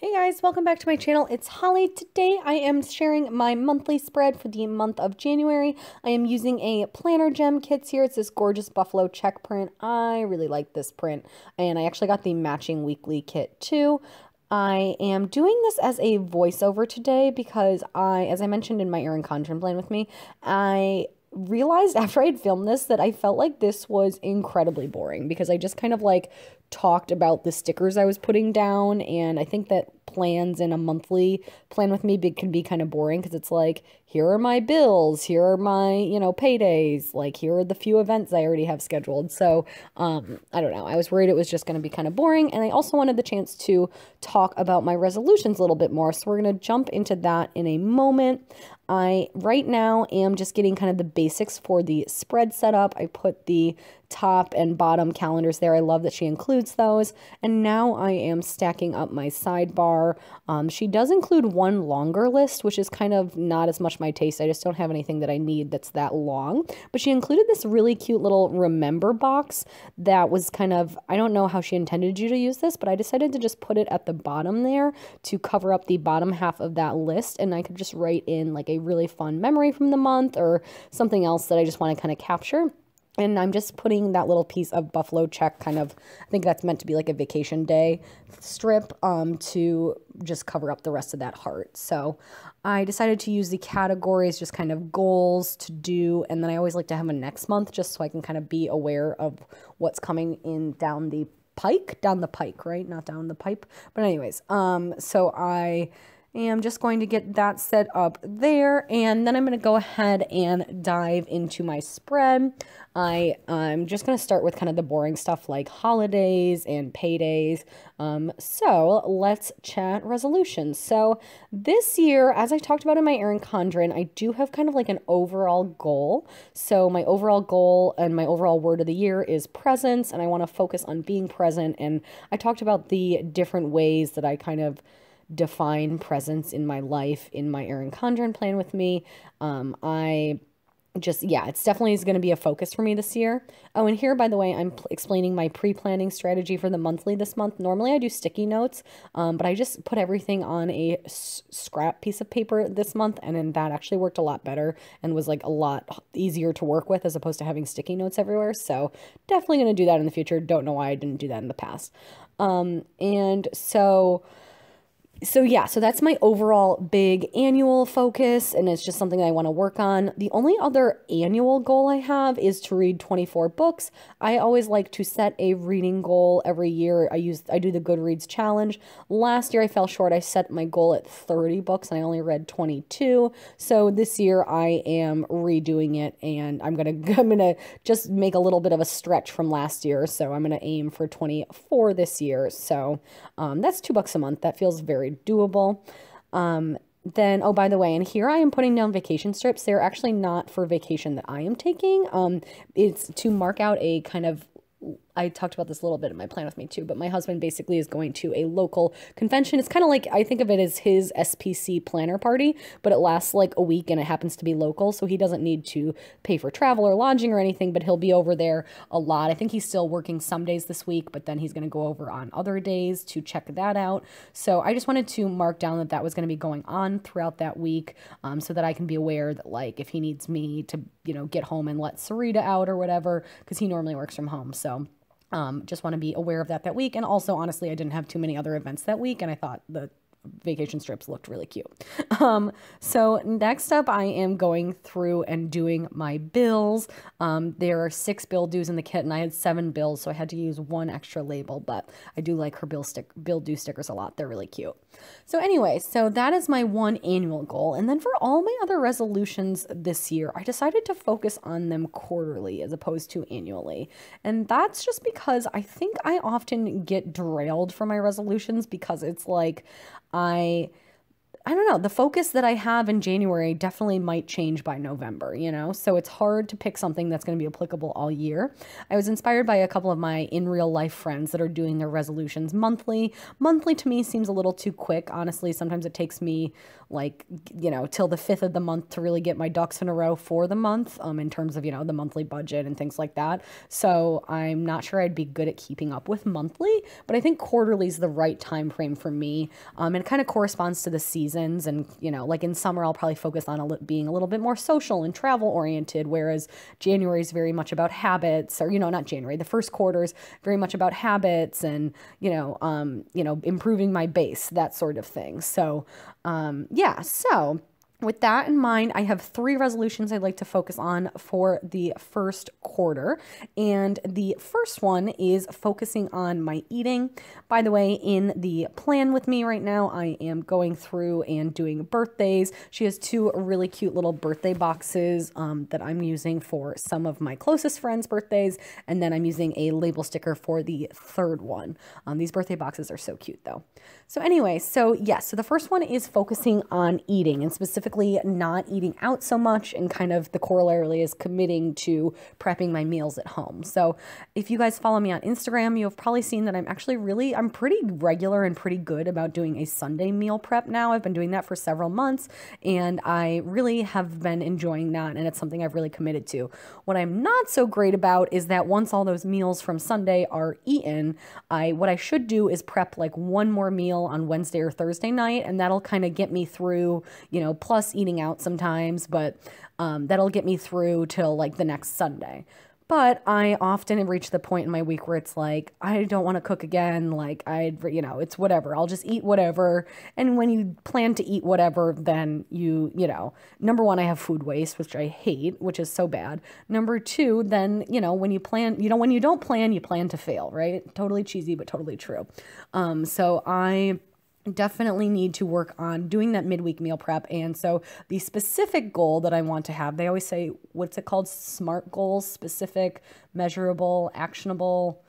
Hey guys, welcome back to my channel. It's Holly. Today I am sharing my monthly spread for the month of January. I am using a planner gem kits here. It's this gorgeous buffalo check print. I really like this print, and I actually got the matching weekly kit too. I am doing this as a voiceover today because as I mentioned in my Erin Condren plan with me, I realized after I'd filmed this that I felt like this was incredibly boring because I just kind of like talked about the stickers I was putting down, and I think that plans in a monthly plan with me can be kind of boring because it's like, here are my bills, here are my, paydays, like here are the few events I already have scheduled. So, I don't know. I was worried it was just going to be kind of boring, and I also wanted the chance to talk about my resolutions a little bit more. So we're going to jump into that in a moment. I right now am just getting kind of the basics for the spread setup. I put the top and bottom calendars there. I love that she includes those. And now I am stacking up my sidebar. She does include one longer list, which is kind of not as much my taste. I just don't have anything that I need that's that long. But she included this really cute little remember box that was kind of, I don't know how she intended you to use this, but I decided to just put it at the bottom there to cover up the bottom half of that list. And I could just write in like a really fun memory from the month or something else that I just want to kind of capture. And I'm just putting that little piece of buffalo check kind of, I think that's meant to be like a vacation day strip to just cover up the rest of that heart. So I decided to use the categories, just kind of goals to do. And then I always like to have a next month just so I can kind of be aware of what's coming in down the pike, right? Not down the pipe. But anyways, so I am just going to get that set up there, and then I'm going to go ahead and dive into my spread. I'm just going to start with kind of the boring stuff like holidays and paydays. So let's chat resolutions. So this year, as I talked about in my Erin Condren, I do have kind of like an overall goal. So my overall goal and my overall word of the year is presence, and I want to focus on being present. And I talked about the different ways that I kind of define presence in my life in my Erin Condren plan with me. It's definitely is going to be a focus for me this year. Oh, and here, by the way, I'm explaining my pre-planning strategy for the monthly this month. Normally I do sticky notes, but I just put everything on a scrap piece of paper this month, and then that actually worked a lot better and was like a lot easier to work with as opposed to having sticky notes everywhere. So definitely going to do that in the future. Don't know why I didn't do that in the past. So that's my overall big annual focus, and it's just something that I want to work on. The only other annual goal I have is to read 24 books. I always like to set a reading goal every year. I do the Goodreads challenge. Last year I fell short. I set my goal at 30 books and I only read 22. So this year I am redoing it, and I'm gonna just make a little bit of a stretch from last year. So I'm gonna aim for 24 this year. So that's $2 a month. That feels very doable. Then, oh, by the way, and here I am putting down vacation strips. They're actually not for vacation that I am taking. It's to mark out a kind of, I talked about this a little bit in my plan with me too, but my husband basically is going to a local convention. It's kind of like, I think of it as his SPC planner party, but it lasts like a week and it happens to be local. So he doesn't need to pay for travel or lodging or anything, but he'll be over there a lot. I think he's still working some days this week, but then he's going to go over on other days to check that out. So I just wanted to mark down that that was going to be going on throughout that week, so that I can be aware that like if he needs me to, get home and let Sarita out or whatever, because he normally works from home. So just want to be aware of that week. And also, honestly, I didn't have too many other events that week, and I thought the vacation strips looked really cute. So next up, I am going through and doing my bills. There are 6 bill dues in the kit, and I had 7 bills, so I had to use 1 extra label, but I do like her bill due stickers a lot. They're really cute. So anyway, so that is my one annual goal. And then for all my other resolutions this year, I decided to focus on them quarterly as opposed to annually. And that's just because I think I often get derailed for my resolutions because it's like I don't know, the focus that I have in January definitely might change by November, you know? So it's hard to pick something that's going to be applicable all year. I was inspired by a couple of my in real life friends that are doing their resolutions monthly. Monthly to me seems a little too quick, honestly. Sometimes it takes me like, you know, till the 5th of the month to really get my ducks in a row for the month, in terms of, you know, the monthly budget and things like that. So I'm not sure I'd be good at keeping up with monthly, but I think quarterly is the right time frame for me. And it kind of corresponds to the seasons. And, you know, like in summer, I'll probably focus on being a little bit more social and travel oriented, whereas January is very much about habits, or, you know, not January, the first quarter is very much about habits and, improving my base, that sort of thing. So, yeah, so with that in mind, I have 3 resolutions I'd like to focus on for the first quarter. And the first one is focusing on my eating. By the way, in the plan with me right now, I am going through and doing birthdays. She has 2 really cute little birthday boxes that I'm using for some of my closest friends' birthdays. And then I'm using a label sticker for the 3rd one. These birthday boxes are so cute though. So anyway, so yes, so the first one is focusing on eating, and specifically not eating out so much, and kind of the corollary is committing to prepping my meals at home. So if you guys follow me on Instagram, you have probably seen that I'm pretty regular and pretty good about doing a Sunday meal prep now. I've been doing that for several months, and I really have been enjoying that, and it's something I've really committed to. What I'm not so great about is that once all those meals from Sunday are eaten, what I should do is prep like one more meal on Wednesday or Thursday night, and that'll kind of get me through, plus eating out sometimes, but that'll get me through till like the next Sunday. But I often reach the point in my week where it's like, I don't want to cook again. Like it's whatever. I'll just eat whatever. And when you plan to eat whatever, then number one, I have food waste, which I hate, which is so bad. Number 2, then, when you plan, when you don't plan, you plan to fail, right? Totally cheesy, but totally true. So I definitely need to work on doing that midweek meal prep. And so the specific goal that I want to have, they always say, what's it called? SMART goals: specific, measurable, actionable,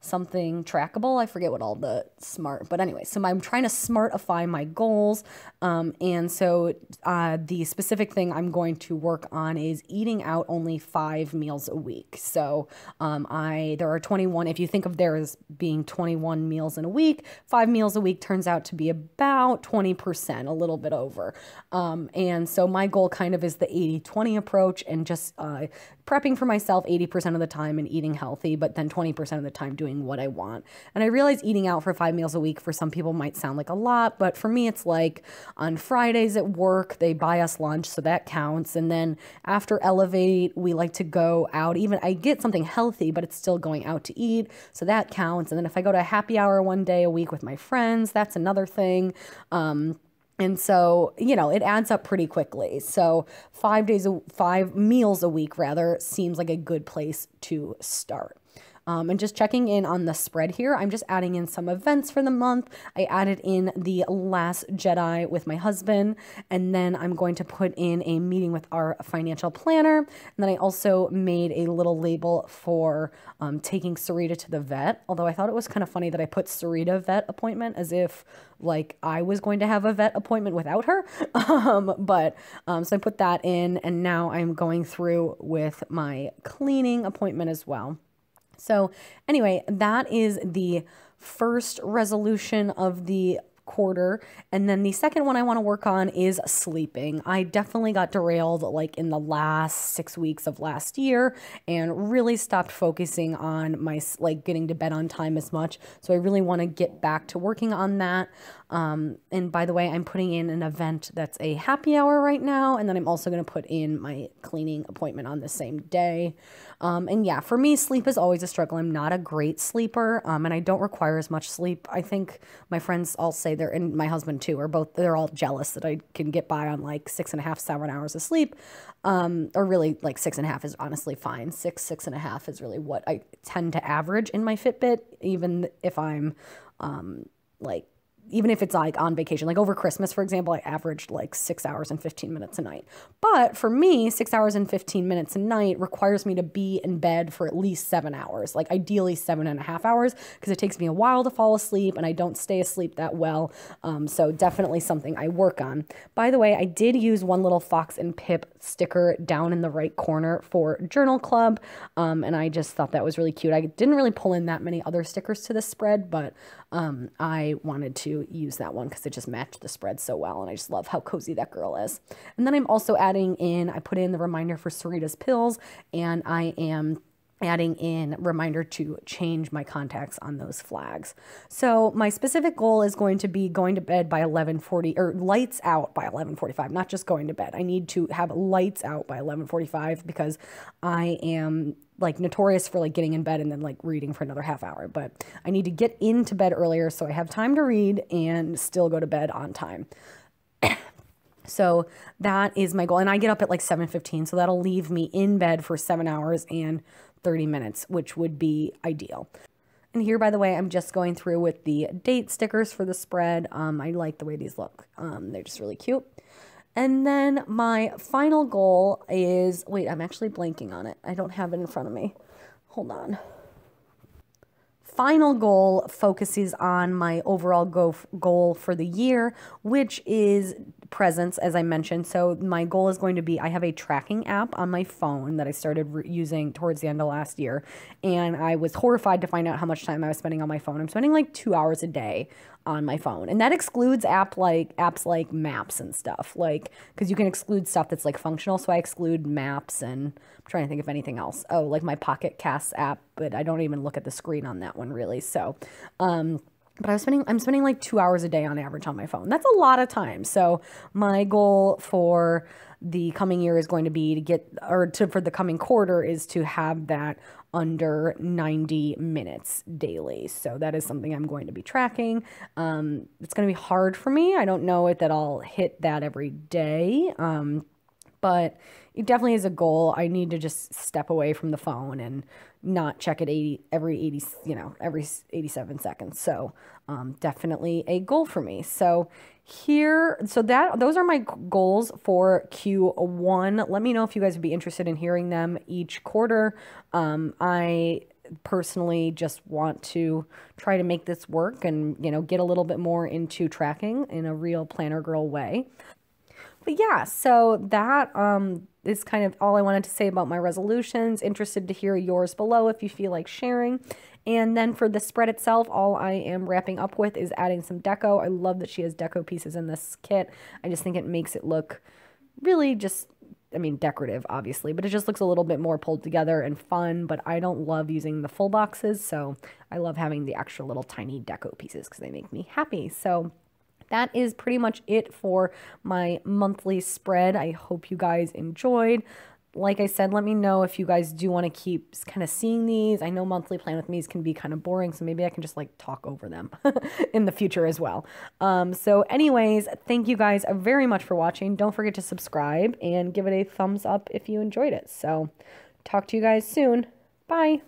something trackable. I forget what all the SMART, but anyway, so I'm trying to smartify my goals. And so the specific thing I'm going to work on is eating out only 5 meals a week. So there are 21, if you think of there as being 21 meals in a week, 5 meals a week turns out to be about 20%, a little bit over. And so my goal kind of is the 80-20 approach, and just prepping for myself 80% of the time and eating healthy, but then 20% of the time doing what I want. And I realize eating out for 5 meals a week for some people might sound like a lot, but for me, it's like on Fridays at work, they buy us lunch, so that counts. And then after Elevate, we like to go out. Even I get something healthy, but it's still going out to eat, so that counts. And then if I go to a happy hour one day a week with my friends, that's another thing. And so, it adds up pretty quickly. So 5 meals a week rather seems like a good place to start. And just checking in on the spread here, I'm just adding in some events for the month. I added in the Last Jedi with my husband, and then I'm going to put in a meeting with our financial planner. And then I also made a little label for taking Sarita to the vet, although I thought it was kind of funny that I put Sarita vet appointment as if like I was going to have a vet appointment without her. So I put that in, and now I'm going through with my cleaning appointment as well. So anyway, that is the first resolution of the quarter. And then the second one I want to work on is sleeping. I definitely got derailed like in the last 6 weeks of last year and really stopped focusing on my getting to bed on time as much. So I really want to get back to working on that. And by the way, I'm putting in an event that's a happy hour right now. And then I'm also going to put in my cleaning appointment on the same day. And yeah, for me, sleep is always a struggle. I'm not a great sleeper, and I don't require as much sleep. I think my friends all say and my husband too, they're all jealous that I can get by on like 6.5, 7 hours of sleep. Or really like 6.5 is honestly fine. 6.5 is really what I tend to average in my Fitbit, even if I'm, even if it's like on vacation, like over Christmas, for example, I averaged like 6 hours and 15 minutes a night. But for me, 6 hours and 15 minutes a night requires me to be in bed for at least 7 hours, like ideally 7.5 hours, because it takes me a while to fall asleep and I don't stay asleep that well. So definitely something I work on. By the way, I did use one little Fox and Pip sticker down in the right corner for Journal Club. And I just thought that was really cute. I didn't really pull in that many other stickers to the spread, but I wanted to use that one because it just matched the spread so well, and I just love how cozy that girl is. And then I'm also adding in, I put in the reminder for Sarita's pills, and I am adding in reminder to change my contacts on those flags. So my specific goal is going to be going to bed by 11:40, or lights out by 11:45, not just going to bed. I need to have lights out by 11:45 because I am like notorious for like getting in bed and then like reading for another half hour, but I need to get into bed earlier so I have time to read and still go to bed on time. So that is my goal. And I get up at like 7:15, so that'll leave me in bed for 7 hours and 30 minutes, which would be ideal. And here, by the way, I'm just going through with the date stickers for the spread. I like the way these look. They're just really cute. And then my final goal is, wait, I'm actually blanking on it. I don't have it in front of me. Hold on. Final goal focuses on my overall goal for the year, which is presents, as I mentioned. So my goal is going to be, I have a tracking app on my phone that I started using towards the end of last year, and I was horrified to find out how much time I was spending on my phone. I'm spending like 2 hours a day on my phone, and that excludes apps like maps and stuff, like, because you can exclude stuff that's like functional. So I exclude maps, and I'm trying to think of anything else. Oh, like my Pocket Casts app, but I don't even look at the screen on that one really. So but I'm spending like 2 hours a day on average on my phone. That's a lot of time. So my goal for the coming year is going to be to get, for the coming quarter is to have that under 90 minutes daily. So that is something I'm going to be tracking. It's going to be hard for me. I don't know that I'll hit that every day. But it definitely is a goal. I need to just step away from the phone and not check it every 87 seconds. So definitely a goal for me. So those are my goals for Q1. Let me know if you guys would be interested in hearing them each quarter. I personally just want to try to make this work and, get a little bit more into tracking in a real planner girl way. But yeah, so that is kind of all I wanted to say about my resolutions. Interested to hear yours below if you feel like sharing. And then for the spread itself, all I am wrapping up with is adding some deco. I love that she has deco pieces in this kit. I just think it makes it look really just, decorative, obviously, but it just looks a little bit more pulled together and fun. But I don't love using the full boxes, so I love having the extra little tiny deco pieces because they make me happy. So that is pretty much it for my monthly spread. I hope you guys enjoyed. Like I said, let me know if you guys do want to keep kind of seeing these. I know monthly plan with me's can be kind of boring, so maybe I can just like talk over them in the future as well. So anyways, thank you guys very much for watching. Don't forget to subscribe and give it a thumbs up if you enjoyed it. So talk to you guys soon. Bye.